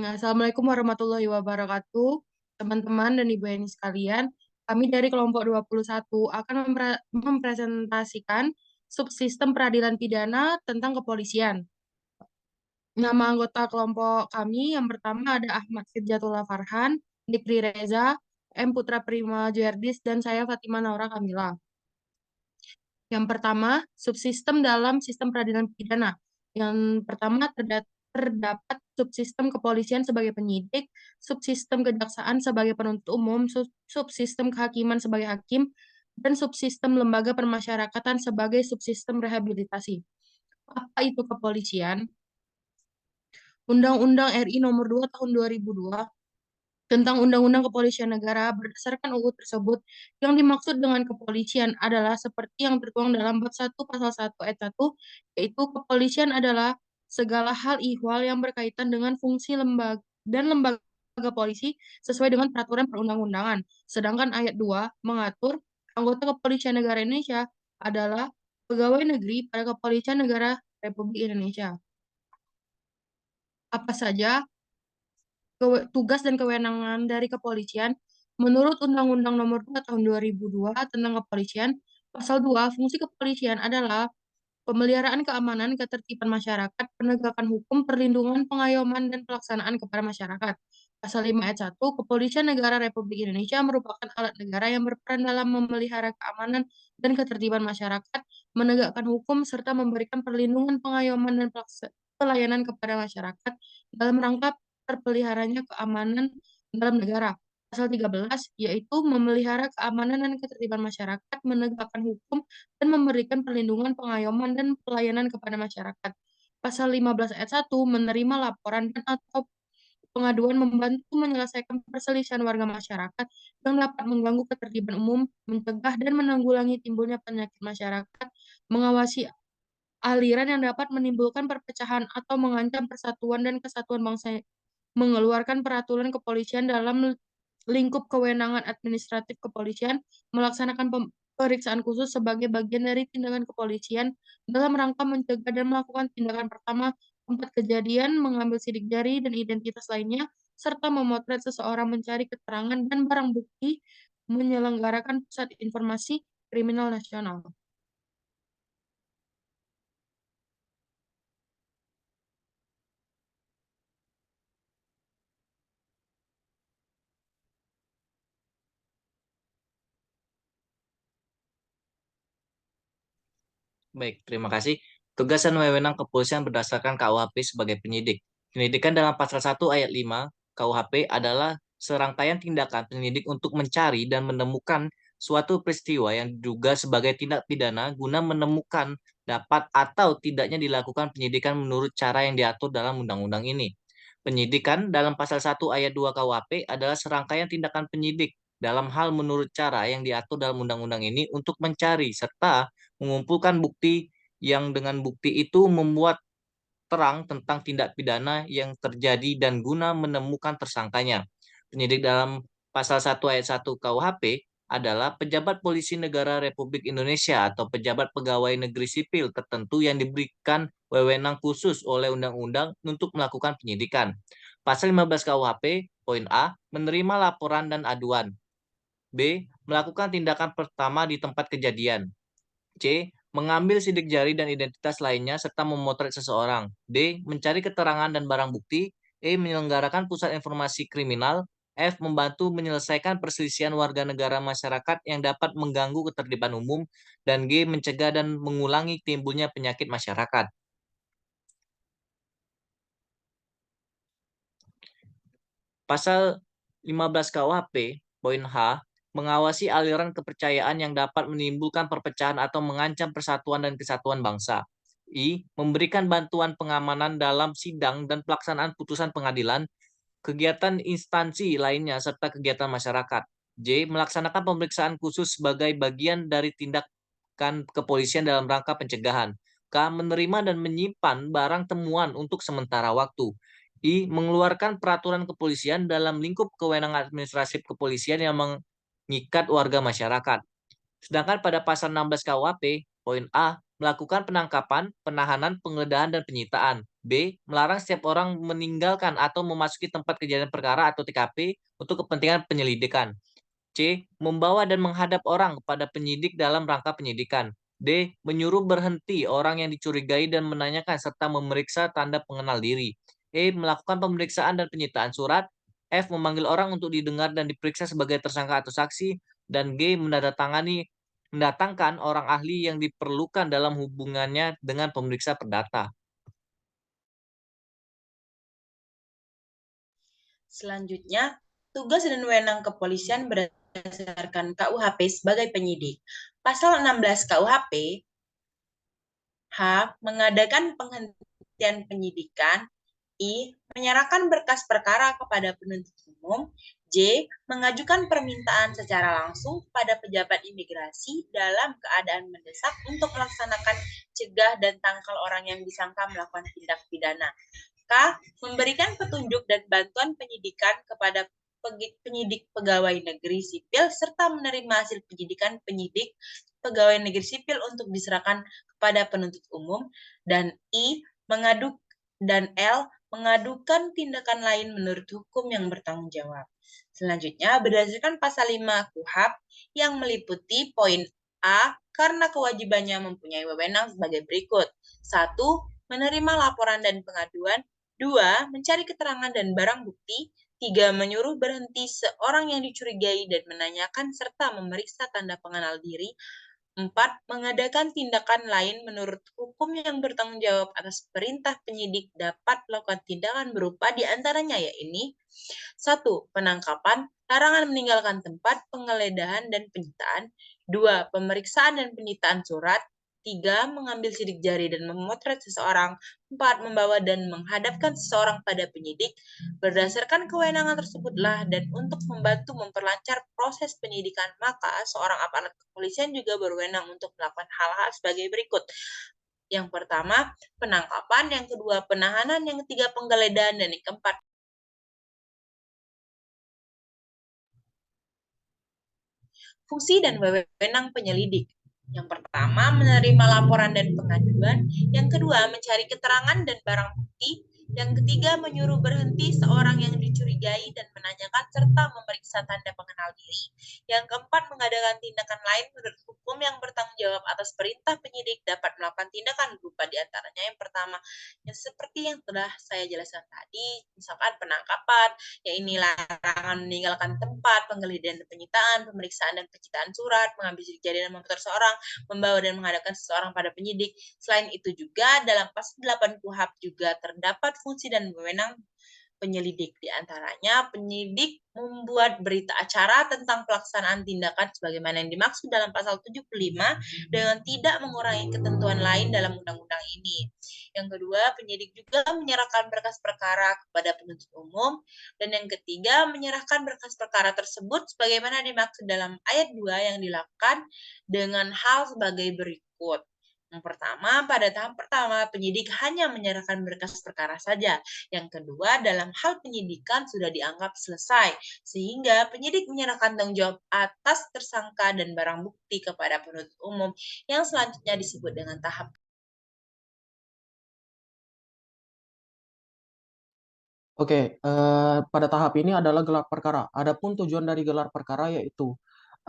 Assalamualaikum warahmatullahi wabarakatuh, teman-teman dan Ibu Eni sekalian. Kami dari kelompok 21 akan mempresentasikan subsistem peradilan pidana tentang kepolisian. Nama anggota kelompok kami yang pertama ada Ahmad Firjatullah Farhan, Dikri Reza, M. Putra Prima Juyardis, dan saya Fatimah Naura Kamila. Yang pertama, subsistem dalam sistem peradilan pidana. Yang pertama terdapat subsistem kepolisian sebagai penyidik, subsistem kejaksaan sebagai penuntut umum, subsistem kehakiman sebagai hakim, dan subsistem lembaga permasyarakatan sebagai subsistem rehabilitasi. Apa itu kepolisian? Undang-Undang RI Nomor 2 Tahun 2002 tentang Undang-Undang Kepolisian Negara berdasarkan UU tersebut, yang dimaksud dengan kepolisian adalah seperti yang tertuang dalam bab 1 pasal 1 ayat 1, yaitu kepolisian adalah segala hal ihwal yang berkaitan dengan fungsi lembaga polisi sesuai dengan peraturan perundang-undangan. Sedangkan ayat 2 mengatur anggota Kepolisian Negara Indonesia adalah pegawai negeri pada Kepolisian Negara Republik Indonesia. Apa saja tugas dan kewenangan dari kepolisian menurut Undang-Undang Nomor 2 Tahun 2002 tentang kepolisian, Pasal 2, fungsi kepolisian adalah pemeliharaan keamanan, ketertiban masyarakat, penegakan hukum, perlindungan, pengayoman, dan pelaksanaan kepada masyarakat. Pasal 5 ayat 1, Kepolisian Negara Republik Indonesia merupakan alat negara yang berperan dalam memelihara keamanan dan ketertiban masyarakat, menegakkan hukum, serta memberikan perlindungan, pengayoman, dan pelayanan kepada masyarakat dalam rangka terpeliharanya keamanan dalam negara. Pasal 13, yaitu memelihara keamanan dan ketertiban masyarakat, menegakkan hukum, dan memberikan perlindungan, pengayoman, dan pelayanan kepada masyarakat. Pasal 15 ayat 1, menerima laporan dan atau pengaduan, membantu menyelesaikan perselisihan warga masyarakat yang dapat mengganggu ketertiban umum, mencegah dan menanggulangi timbulnya penyakit masyarakat, mengawasi aliran yang dapat menimbulkan perpecahan atau mengancam persatuan dan kesatuan bangsa, mengeluarkan peraturan kepolisian dalam lingkup kewenangan administratif kepolisian, melaksanakan pemeriksaan khusus sebagai bagian dari tindakan kepolisian dalam rangka mencegah dan melakukan tindakan pertama tempat kejadian, mengambil sidik jari dan identitas lainnya, serta memotret seseorang, mencari keterangan dan barang bukti, menyelenggarakan pusat informasi kriminal nasional. Baik, terima kasih. Tugas dan wewenang kepolisian berdasarkan KUHP sebagai penyidik. Penyidikan dalam pasal 1 ayat 5 KUHP adalah serangkaian tindakan penyidik untuk mencari dan menemukan suatu peristiwa yang diduga sebagai tindak pidana guna menemukan dapat atau tidaknya dilakukan penyidikan menurut cara yang diatur dalam undang-undang ini. Penyidikan dalam pasal 1 ayat 2 KUHP adalah serangkaian tindakan penyidik dalam hal menurut cara yang diatur dalam undang-undang ini untuk mencari serta mengumpulkan bukti yang dengan bukti itu membuat terang tentang tindak pidana yang terjadi dan guna menemukan tersangkanya. Penyidik dalam pasal 1 ayat 1 KUHP adalah pejabat polisi negara Republik Indonesia atau pejabat pegawai negeri sipil tertentu yang diberikan wewenang khusus oleh undang-undang untuk melakukan penyidikan. Pasal 15 KUHP, poin A, menerima laporan dan aduan. B, melakukan tindakan pertama di tempat kejadian. C, mengambil sidik jari dan identitas lainnya serta memotret seseorang. D, mencari keterangan dan barang bukti. E, menyelenggarakan pusat informasi kriminal. F, membantu menyelesaikan perselisihan warga negara masyarakat yang dapat mengganggu ketertiban umum. Dan G, mencegah dan mengulangi timbulnya penyakit masyarakat. Pasal 15 KUHP, poin H, mengawasi aliran kepercayaan yang dapat menimbulkan perpecahan atau mengancam persatuan dan kesatuan bangsa. I, memberikan bantuan pengamanan dalam sidang dan pelaksanaan putusan pengadilan, kegiatan instansi lainnya, serta kegiatan masyarakat. J, melaksanakan pemeriksaan khusus sebagai bagian dari tindakan kepolisian dalam rangka pencegahan. K, menerima dan menyimpan barang temuan untuk sementara waktu. I, mengeluarkan peraturan kepolisian dalam lingkup kewenangan administratif kepolisian yang mengikat warga masyarakat. Sedangkan pada pasal 16 KUHP, poin A, melakukan penangkapan, penahanan, penggeledahan, dan penyitaan. B. Melarang setiap orang meninggalkan atau memasuki tempat kejadian perkara atau TKP untuk kepentingan penyelidikan. C. Membawa dan menghadap orang kepada penyidik dalam rangka penyidikan. D. Menyuruh berhenti orang yang dicurigai dan menanyakan serta memeriksa tanda pengenal diri. E. Melakukan pemeriksaan dan penyitaan surat. F. Memanggil orang untuk didengar dan diperiksa sebagai tersangka atau saksi. Dan G. Mendatangkan orang ahli yang diperlukan dalam hubungannya dengan pemeriksa perdata. Selanjutnya, tugas dan wewenang kepolisian berdasarkan KUHP sebagai penyidik. Pasal 16 KUHP, H. Mengadakan penghentian penyidikan. I. Menyerahkan berkas perkara kepada penuntut umum. J. Mengajukan permintaan secara langsung kepada pejabat imigrasi dalam keadaan mendesak untuk melaksanakan cegah dan tangkal orang yang disangka melakukan tindak pidana. K. Memberikan petunjuk dan bantuan penyidikan kepada penyidik pegawai negeri sipil serta menerima hasil penyidikan penyidik pegawai negeri sipil untuk diserahkan kepada penuntut umum. Dan I. Mengadukan tindakan lain menurut hukum yang bertanggung jawab. Selanjutnya, berdasarkan pasal 5 KUHP yang meliputi poin A, karena kewajibannya mempunyai wewenang sebagai berikut. 1. Menerima laporan dan pengaduan. 2. Mencari keterangan dan barang bukti. 3. Menyuruh berhenti seorang yang dicurigai dan menanyakan serta memeriksa tanda pengenal diri. 4. Mengadakan tindakan lain menurut hukum yang bertanggung jawab atas perintah penyidik dapat melakukan tindakan berupa diantaranya yaitu 1. Penangkapan, larangan meninggalkan tempat, penggeledahan, dan penyitaan. 2. Pemeriksaan dan penyitaan surat. 3. Mengambil sidik jari dan memotret seseorang. 4. Membawa dan menghadapkan seseorang pada penyidik. Berdasarkan kewenangan tersebutlah dan untuk membantu memperlancar proses penyidikan, maka seorang aparat kepolisian juga berwenang untuk melakukan hal-hal sebagai berikut. Yang pertama, penangkapan. Yang kedua, penahanan. Yang ketiga, penggeledahan. Dan yang keempat, fungsi dan wewenang penyelidik. Yang pertama, menerima laporan dan pengaduan. Yang kedua, mencari keterangan dan barang bukti. Yang ketiga, menyuruh berhenti seorang yang dicurigai dan menanyakan serta memeriksa tanda pengenal diri. Yang keempat, mengadakan tindakan lain menurut hukum yang bertanggung jawab atas perintah penyidik dapat melakukan tindakan berupa diantaranya yang pertama, yang seperti yang telah saya jelaskan tadi, misalkan penangkapan, yaitu larangan meninggalkan tempat, penggeledahan dan penyitaan, pemeriksaan dan penyitaan surat, mengambil sidik jari dan memutar seorang, membawa dan menghadapkan seseorang pada penyidik. Selain itu juga dalam pasal 8 KUHP juga terdapat fungsi dan wewenang penyelidik. Di antaranya, penyidik membuat berita acara tentang pelaksanaan tindakan sebagaimana yang dimaksud dalam pasal 75 dengan tidak mengurangi ketentuan lain dalam undang-undang ini. Yang kedua, penyidik juga menyerahkan berkas perkara kepada penuntut umum. Dan yang ketiga, menyerahkan berkas perkara tersebut sebagaimana dimaksud dalam ayat 2 yang dilakukan dengan hal sebagai berikut. Yang pertama, pada tahap pertama, penyidik hanya menyerahkan berkas perkara saja. Yang kedua, dalam hal penyidikan sudah dianggap selesai, sehingga penyidik menyerahkan tanggung jawab atas tersangka dan barang bukti kepada penuntut umum, yang selanjutnya disebut dengan tahap. Oke, pada tahap ini adalah gelar perkara. Adapun tujuan dari gelar perkara yaitu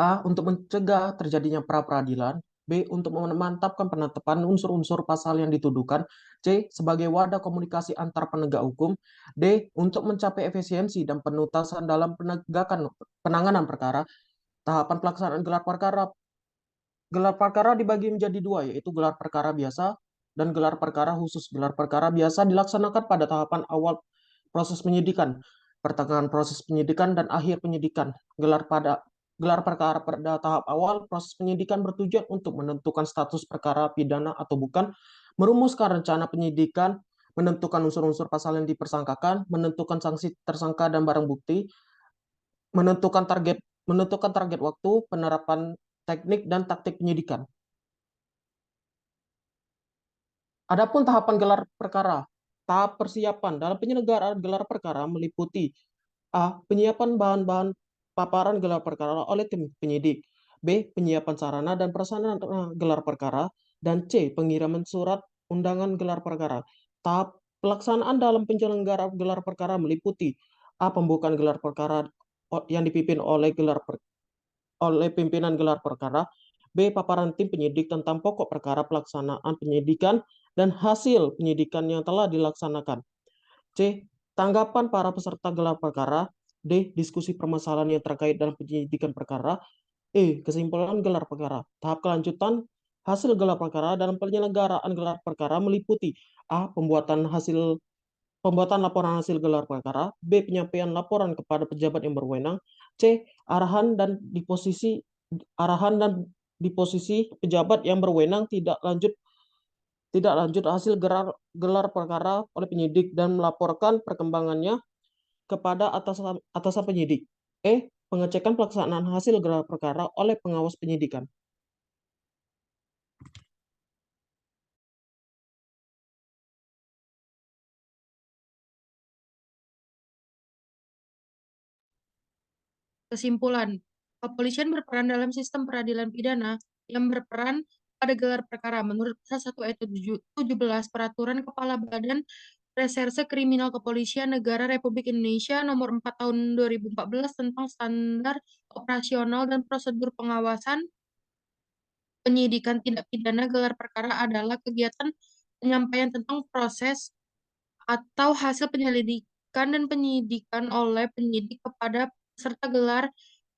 A. Untuk mencegah terjadinya pra-peradilan. B. Untuk memantapkan penetapan unsur-unsur pasal yang dituduhkan. C. Sebagai wadah komunikasi antar penegak hukum. D. Untuk mencapai efisiensi dan penuntasan dalam penanganan perkara. Tahapan pelaksanaan gelar perkara. Gelar perkara dibagi menjadi dua, yaitu gelar perkara biasa dan gelar perkara khusus. Gelar perkara biasa dilaksanakan pada tahapan awal proses penyidikan, pertengahan proses penyidikan, dan akhir penyidikan. Gelar perkara pada tahap awal proses penyidikan bertujuan untuk menentukan status perkara pidana atau bukan, merumuskan rencana penyidikan, menentukan unsur-unsur pasal yang dipersangkakan, menentukan sanksi tersangka dan barang bukti, menentukan target waktu, penerapan teknik dan taktik penyidikan. Adapun tahapan gelar perkara, tahap persiapan dalam penyelenggaraan gelar perkara meliputi A. Penyiapan bahan-bahan paparan gelar perkara oleh tim penyidik. B. Penyiapan sarana dan prasarana gelar perkara. Dan C. Pengiriman surat undangan gelar perkara. Tahap Pelaksanaan dalam penyelenggara gelar perkara meliputi A. Pembukaan gelar perkara yang dipimpin oleh pimpinan gelar perkara. B. Paparan tim penyidik tentang pokok perkara, pelaksanaan penyidikan, dan hasil penyidikan yang telah dilaksanakan. C. Tanggapan para peserta gelar perkara. D. Diskusi permasalahan yang terkait dalam penyidikan perkara. E. Kesimpulan gelar perkara. Tahap kelanjutan hasil gelar perkara dalam penyelenggaraan gelar perkara meliputi A. Pembuatan laporan hasil gelar perkara. B. Penyampaian laporan kepada pejabat yang berwenang. C. Arahan dan disposisi pejabat yang berwenang tidak lanjut hasil gelar perkara oleh penyidik dan melaporkan perkembangannya kepada atasan penyidik. E. Pengecekan pelaksanaan hasil gelar perkara oleh pengawas penyidikan. Kesimpulan, kepolisian berperan dalam sistem peradilan pidana yang berperan pada gelar perkara menurut Pasal 1 ayat 17 Peraturan Kepala Badan Reserse Kriminal Kepolisian Negara Republik Indonesia Nomor 4 Tahun 2014 tentang standar operasional dan prosedur pengawasan penyidikan tindak pidana. Gelar perkara adalah kegiatan penyampaian tentang proses atau hasil penyelidikan dan penyidikan oleh penyidik kepada peserta gelar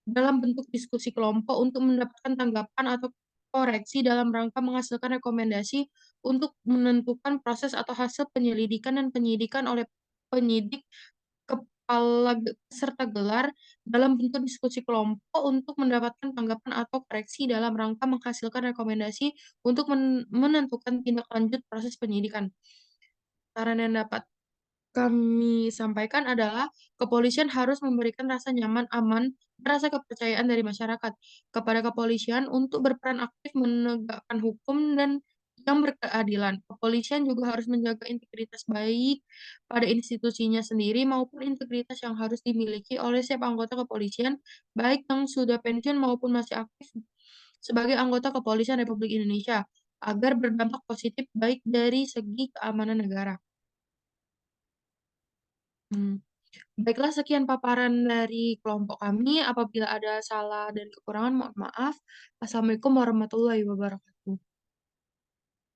dalam bentuk diskusi kelompok untuk mendapatkan tanggapan atau koreksi dalam rangka menghasilkan rekomendasi untuk menentukan proses atau hasil penyelidikan dan penyidikan oleh penyidik kepala peserta gelar dalam bentuk diskusi kelompok untuk mendapatkan tanggapan atau koreksi dalam rangka menghasilkan rekomendasi untuk menentukan tindak lanjut proses penyidikan. Saran yang dapat kami sampaikan adalah kepolisian harus memberikan rasa nyaman, aman, dan rasa kepercayaan dari masyarakat kepada kepolisian untuk berperan aktif menegakkan hukum dan yang berkeadilan. Kepolisian juga harus menjaga integritas baik pada institusinya sendiri maupun integritas yang harus dimiliki oleh setiap anggota kepolisian, baik yang sudah pensiun maupun masih aktif sebagai anggota Kepolisian Republik Indonesia, agar berdampak positif baik dari segi keamanan negara. Baiklah, sekian paparan dari kelompok kami. Apabila ada salah dan kekurangan, mohon maaf. Assalamualaikum warahmatullahi wabarakatuh.